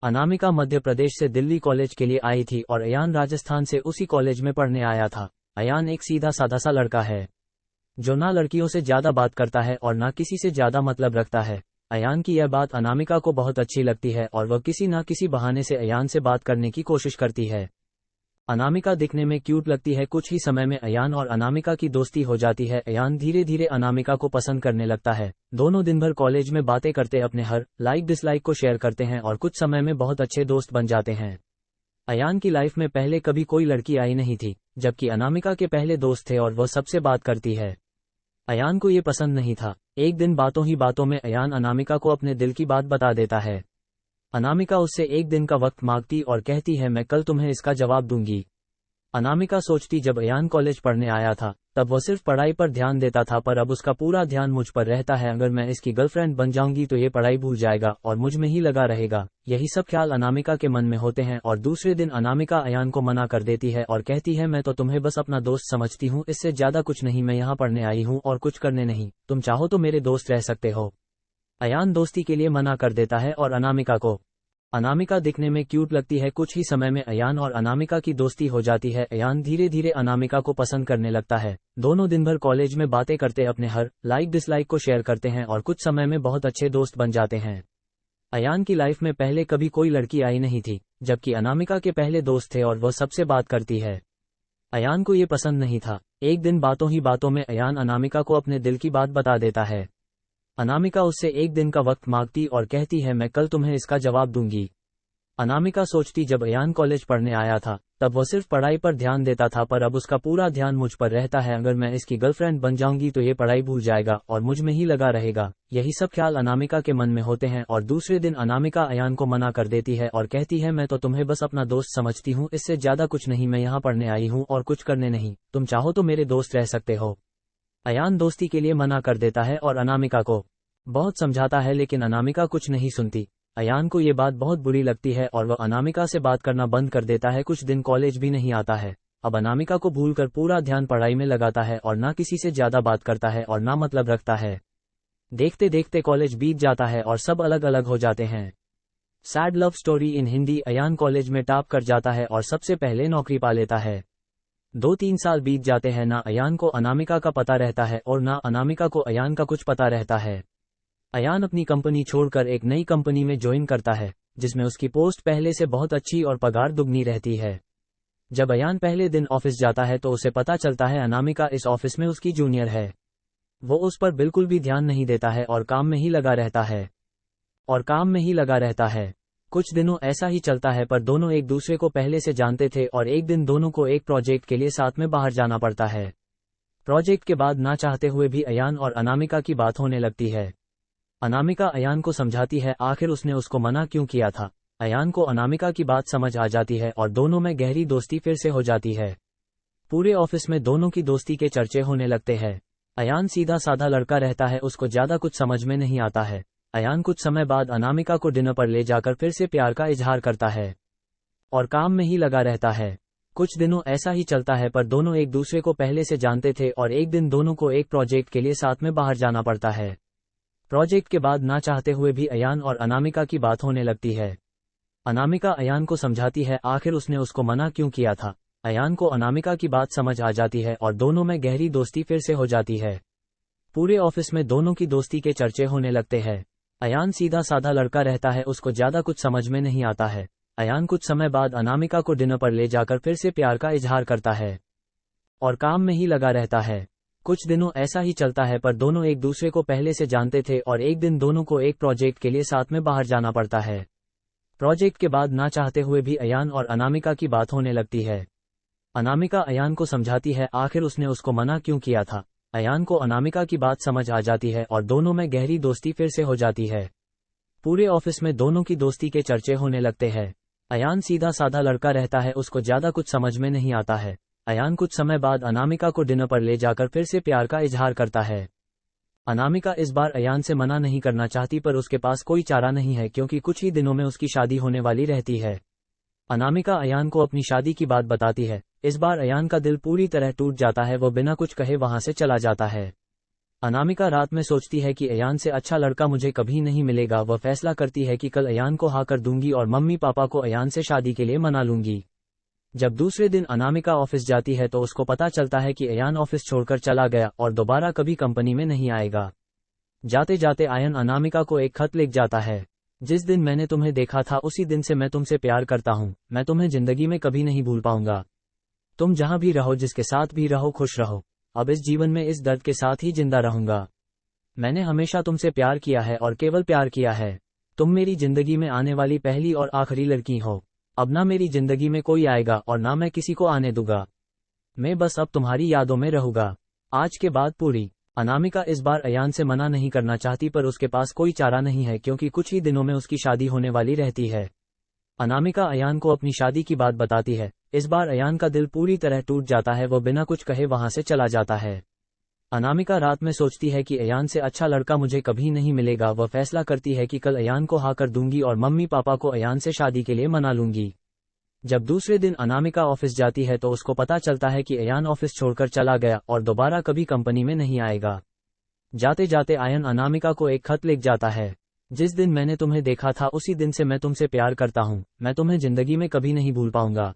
अनामिका मध्य प्रदेश से दिल्ली कॉलेज के लिए आई थी और अयान राजस्थान से उसी कॉलेज में पढ़ने आया था। अयान एक सीधा साधा सा लड़का है जो ना लड़कियों से ज्यादा बात करता है और ना किसी से ज्यादा मतलब रखता है। अयान की यह बात अनामिका को बहुत अच्छी लगती है और वह किसी ना किसी बहाने से अयान से बात करने की कोशिश करती है। अनामिका दिखने में क्यूट लगती है। कुछ ही समय में अयान और अनामिका की दोस्ती हो जाती है। अयान धीरे धीरे अनामिका को पसंद करने लगता है। दोनों दिन भर कॉलेज में बातें करते अपने हर लाइक डिसलाइक को शेयर करते हैं और कुछ समय में बहुत अच्छे दोस्त बन जाते हैं। अयान की लाइफ में पहले कभी कोई लड़की आई नहीं थी, जबकि अनामिका के पहले दोस्त थे और वह सबसे बात करती है। अयान को ये पसंद नहीं था। एक दिन बातों ही बातों में अयान अनामिका को अपने दिल की बात बता देता है। अनामिका उससे एक दिन का वक्त मांगती और कहती है मैं कल तुम्हें इसका जवाब दूंगी। अनामिका सोचती जब अयान कॉलेज पढ़ने आया था तब वह सिर्फ पढ़ाई पर ध्यान देता था, पर अब उसका पूरा ध्यान मुझ पर रहता है। अगर मैं इसकी गर्लफ्रेंड बन जाऊंगी तो ये पढ़ाई भूल जाएगा और मुझ में ही लगा रहेगा। यही सब ख्याल अनामिका के मन में होते हैं और दूसरे दिन अनामिका अयान को मना कर देती है और कहती है मैं तो तुम्हें बस अपना दोस्त समझती हूँ, इससे ज्यादा कुछ नहीं। मैं यहाँ पढ़ने आई हूँ और कुछ करने नहीं। तुम चाहो तो मेरे दोस्त रह सकते हो। अयान दोस्ती के लिए मना कर देता है और अनामिका को। अनामिका दिखने में क्यूट लगती है। कुछ ही समय में अयान और अनामिका की दोस्ती हो जाती है। अयान धीरे धीरे अनामिका को पसंद करने लगता है। दोनों दिन भर कॉलेज में बातें करते अपने हर लाइक डिसलाइक को शेयर करते हैं और कुछ समय में बहुत अच्छे दोस्त बन जाते हैं। अयान की लाइफ में पहले कभी कोई लड़की आई नहीं थी, जबकि अनामिका के पहले दोस्त थे और वह सबसे बात करती है। अयान को ये पसंद नहीं था। एक दिन बातों ही बातों में अयान अनामिका को अपने दिल की बात बता देता है। अनामिका उससे एक दिन का वक्त मांगती और कहती है मैं कल तुम्हें इसका जवाब दूंगी। अनामिका सोचती जब अयान कॉलेज पढ़ने आया था तब वह सिर्फ पढ़ाई पर ध्यान देता था, पर अब उसका पूरा ध्यान मुझ पर रहता है। अगर मैं इसकी गर्लफ्रेंड बन जाऊंगी तो ये पढ़ाई भूल जाएगा और मुझ में ही लगा रहेगा। यही सब ख्याल अनामिका के मन में होते हैं और दूसरे दिन अनामिका अयान को मना कर देती है और कहती है मैं तो तुम्हें बस अपना दोस्त समझती हूँ, इससे ज्यादा कुछ नहीं। मैं यहाँ पढ़ने आई हूँ और कुछ करने नहीं। तुम चाहो तो मेरे दोस्त रह सकते हो। अयान दोस्ती के लिए मना कर देता है और अनामिका को बहुत समझाता है, लेकिन अनामिका कुछ नहीं सुनती। अयान को ये बात बहुत बुरी लगती है और वह अनामिका से बात करना बंद कर देता है। कुछ दिन कॉलेज भी नहीं आता है। अब अनामिका को भूलकर पूरा ध्यान पढ़ाई में लगाता है और ना किसी से ज्यादा बात करता है और ना मतलब रखता है। देखते देखते कॉलेज बीत जाता है और सब अलग अलग हो जाते हैं। Sad love story in Hindi. Ayaan college में टॉप कर जाता है और सबसे पहले नौकरी पा लेता है। 2-3 साल बीत जाते हैं। ना अयान को अनामिका का पता रहता है और ना अनामिका को अयान का कुछ पता रहता है। अयान अपनी कंपनी छोड़कर एक नई कंपनी में ज्वाइन करता है, जिसमें उसकी पोस्ट पहले से बहुत अच्छी और पगार दुगनी रहती है। जब अयान पहले दिन ऑफिस जाता है तो उसे पता चलता है अनामिका इस ऑफिस में उसकी जूनियर है। वो उस पर बिल्कुल भी ध्यान नहीं देता है और काम में ही लगा रहता है। कुछ दिनों ऐसा ही चलता है, पर दोनों एक दूसरे को पहले से जानते थे और एक दिन दोनों को एक प्रोजेक्ट के लिए साथ में बाहर जाना पड़ता है। प्रोजेक्ट के बाद ना चाहते हुए भी अयान और अनामिका की बात होने लगती है। अनामिका अयान को समझाती है आखिर उसने उसको मना क्यों किया था। अयान को अनामिका की बात समझ आ जाती है और दोनों में गहरी दोस्ती फिर से हो जाती है। पूरे ऑफिस में दोनों की दोस्ती के चर्चे होने लगते हैं। अयान सीधा साधा लड़का रहता है, उसको ज्यादा कुछ समझ में नहीं आता है। अयान कुछ समय बाद अनामिका को डिनर पर ले जाकर फिर से प्यार का इजहार करता है और काम में ही लगा रहता है। कुछ दिनों ऐसा ही चलता है, पर दोनों एक दूसरे को पहले से जानते थे और एक दिन दोनों को एक प्रोजेक्ट के लिए साथ में बाहर जाना पड़ता है। प्रोजेक्ट के बाद ना चाहते हुए भी अयान और अनामिका की बात होने लगती है। अनामिका अयान को समझाती है आखिर उसने उसको मना क्यों किया था। अयान को अनामिका की बात समझ आ जाती है और दोनों में गहरी दोस्ती फिर से हो जाती है। पूरे ऑफिस में दोनों की दोस्ती के चर्चे होने लगते हैं। अयान सीधा साधा लड़का रहता है, उसको ज्यादा कुछ समझ में नहीं आता है। अयान कुछ समय बाद अनामिका को डिनर पर ले जाकर फिर से प्यार का इजहार करता है और काम में ही लगा रहता है। कुछ दिनों ऐसा ही चलता है, पर दोनों एक दूसरे को पहले से जानते थे और एक दिन दोनों को एक प्रोजेक्ट के लिए साथ में बाहर जाना पड़ता है। प्रोजेक्ट के बाद ना चाहते हुए भी अयान और अनामिका की बात होने लगती है। अनामिका अयान को समझाती है आखिर उसने उसको मना क्यों किया था। अयान को अनामिका की बात समझ आ जाती है और दोनों में गहरी दोस्ती फिर से हो जाती है। पूरे ऑफिस में दोनों की दोस्ती के चर्चे होने लगते हैं। अयान सीधा साधा लड़का रहता है, उसको ज्यादा कुछ समझ में नहीं आता है। अयान कुछ समय बाद अनामिका को डिनर पर ले जाकर फिर से प्यार का इजहार करता है। अनामिका इस बार अयान से मना नहीं करना चाहती, पर उसके पास कोई चारा नहीं है क्योंकि कुछ ही दिनों में उसकी शादी होने वाली रहती है। अनामिका अयान को अपनी शादी की बात बताती है। इस बार अयान का दिल पूरी तरह टूट जाता है, वो बिना कुछ कहे वहां से चला जाता है। अनामिका रात में सोचती है कि अयान से अच्छा लड़का मुझे कभी नहीं मिलेगा। वह फैसला करती है कि कल अयान को हाँ कर दूंगी और मम्मी पापा को अयान से शादी के लिए मना लूंगी। जब दूसरे दिन अनामिका ऑफिस जाती है तो उसको पता चलता है कि अयान ऑफिस छोड़कर चला गया और दोबारा कभी कंपनी में नहीं आएगा। जाते जाते अयान अनामिका को एक खत लिख जाता है। जिस दिन मैंने तुम्हें देखा था उसी दिन से मैं तुमसे प्यार करता हूँ। मैं तुम्हें जिंदगी में कभी नहीं भूल पाऊंगा। तुम जहां भी रहो, जिसके साथ भी रहो, खुश रहो। अब इस जीवन में इस दर्द के साथ ही जिंदा रहूंगा। मैंने हमेशा तुमसे प्यार किया है और केवल प्यार किया है। तुम मेरी जिंदगी में आने वाली पहली और आखिरी लड़की हो। अब ना मेरी जिंदगी में कोई आएगा और ना मैं किसी को आने दूंगा। मैं बस अब तुम्हारी यादों में रहूंगा। आज के बाद पूरी। अनामिका इस बार अयान से मना नहीं करना चाहती, पर उसके पास कोई चारा नहीं है क्योंकि कुछ ही दिनों में उसकी शादी होने वाली रहती है। अनामिका अयान को अपनी शादी की बात बताती है। इस बार अयान का दिल पूरी तरह टूट जाता है। वो बिना कुछ कहे वहां से चला जाता है। अनामिका रात में सोचती है कि अयान से अच्छा लड़का मुझे कभी नहीं मिलेगा। वह फैसला करती है कि कल अयान को हाँ कर दूंगी और मम्मी पापा को अयान से शादी के लिए मना लूंगी। जब दूसरे दिन अनामिका ऑफिस जाती है तो उसको पता चलता है कि अयान ऑफिस छोड़कर चला गया और दोबारा कभी कंपनी में नहीं आएगा। जाते जाते अयान अनामिका को एक खत लिख जाता है। जिस दिन मैंने तुम्हें देखा था उसी दिन से मैं तुमसे प्यार करता हूँ। मैं तुम्हें जिंदगी में कभी नहीं भूल पाऊंगा।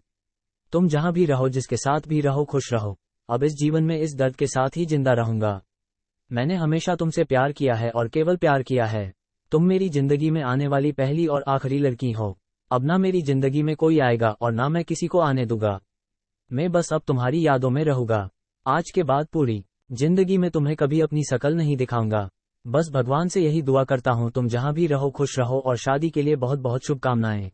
तुम जहां भी रहो, जिसके साथ भी रहो, खुश रहो। अब इस जीवन में इस दर्द के साथ ही जिंदा रहूंगा। मैंने हमेशा तुमसे प्यार किया है और केवल प्यार किया है। तुम मेरी जिंदगी में आने वाली पहली और आखिरी लड़की हो। अब ना मेरी जिंदगी में कोई आएगा और ना मैं किसी को आने दूंगा। मैं बस अब तुम्हारी यादों में रहूंगा। आज के बाद पूरी जिंदगी में तुम्हें कभी अपनी शकल नहीं दिखाऊंगा। बस भगवान से यही दुआ करता हूँ तुम जहां भी रहो खुश रहो और शादी के लिए बहुत बहुत शुभकामनाएं।